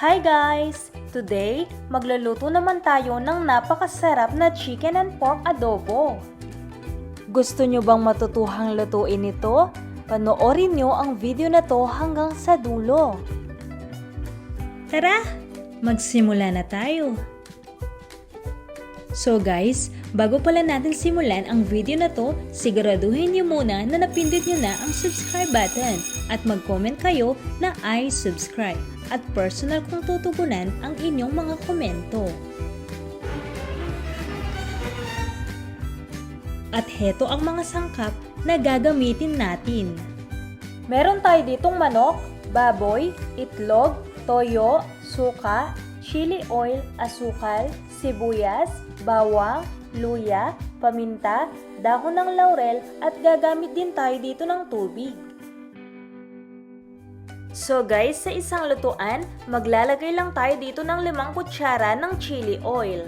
Hi guys! Today, magluluto naman tayo ng napakasarap na chicken and pork adobo. Gusto nyo bang matutuhang lutuin ito? Panoorin nyo ang video na to hanggang sa dulo. Tara, magsimula na tayo. So guys, bago pala natin simulan ang video na to, siguraduhin nyo muna na napindot nyo na ang subscribe button at mag-comment kayo na I subscribe at personal kong tutugunan ang inyong mga komento. At heto ang mga sangkap na gagamitin natin. Meron tayo ditong manok, baboy, itlog, toyo, suka, chili oil, asukal, sibuyas, bawang, luya, paminta, dahon ng laurel at gagamit din tayo dito ng tubig. So guys, sa isang lutuan, maglalagay lang tayo dito ng 5 kutsara ng chili oil.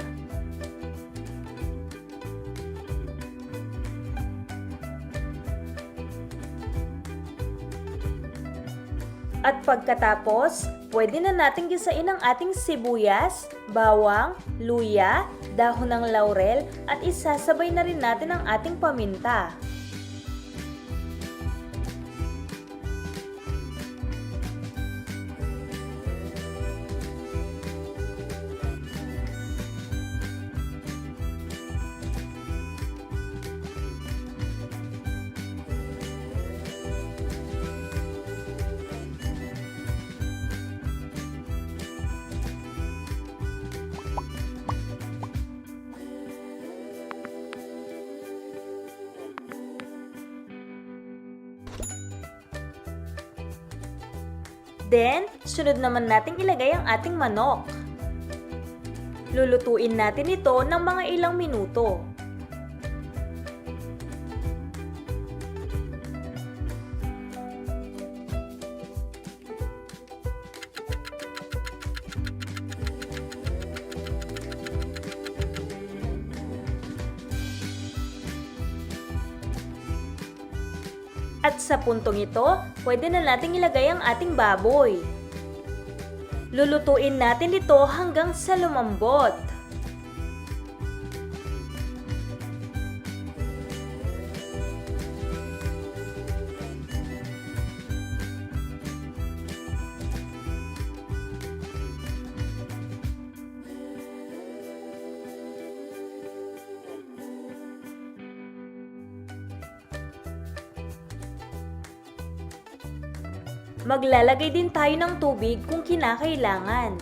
At pagkatapos, pwede na natin gisain ang ating sibuyas, bawang, luya, dahon ng laurel at isasabay na rin natin ang ating paminta. Then, sunod naman nating ilagay ang ating manok. Lulutuin natin ito ng mga ilang minuto. At sa puntong ito, pwede na nating ilagay ang ating baboy. Lulutuin natin ito hanggang sa lumambot. Maglalagay din tayo ng tubig kung kinakailangan.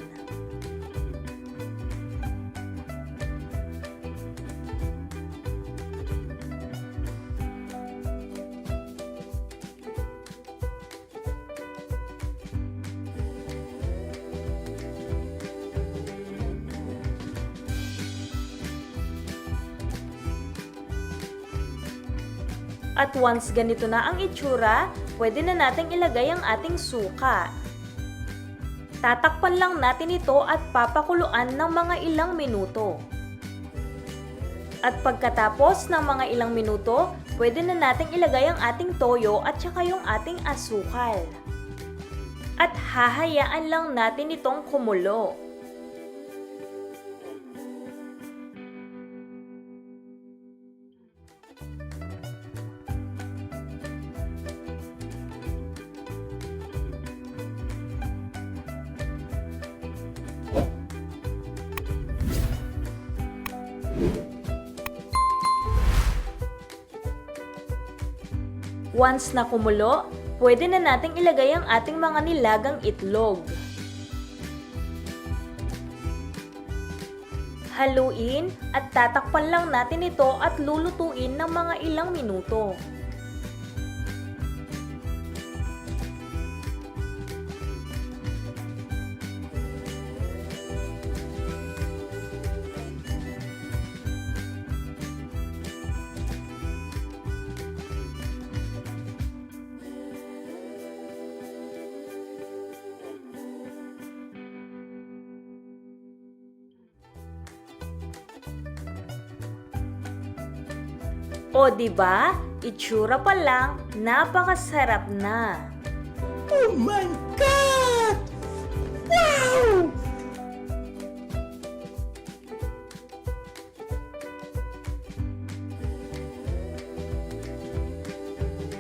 At once ganito na ang itsura, pwede na nating ilagay ang ating suka. Tatakpan lang natin ito at papakuluan ng mga ilang minuto. At pagkatapos ng mga ilang minuto, pwede na nating ilagay ang ating toyo at saka yung ating asukal. At hahayaan lang natin itong kumulo. Once na kumulo, pwede na nating ilagay ang ating mga nilagang itlog. Haluin at tatakpan lang natin ito at lulutuin ng mga ilang minuto. O diba, itsura pa lang, napakasarap na. Oh my God!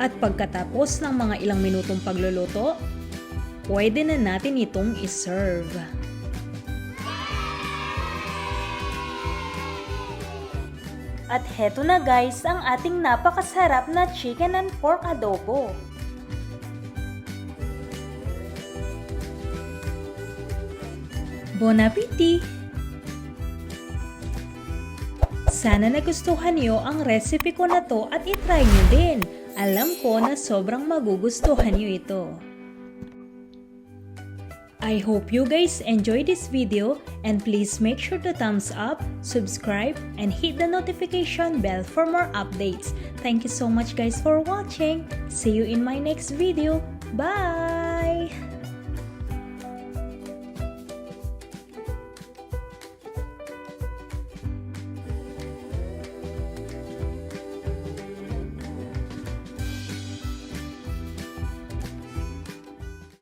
At pagkatapos ng mga ilang minutong pagluluto, pwede na natin itong iserve. At heto na guys ang ating napakasarap na chicken and pork adobo. Bon appetit! Sana nagustuhan niyo ang recipe ko na to at itry niyo din. Alam ko na sobrang magugustuhan niyo ito. I hope you guys enjoyed this video and please make sure to thumbs up, subscribe, and hit the notification bell for more updates. Thank you so much guys for watching. See you in my next video. Bye!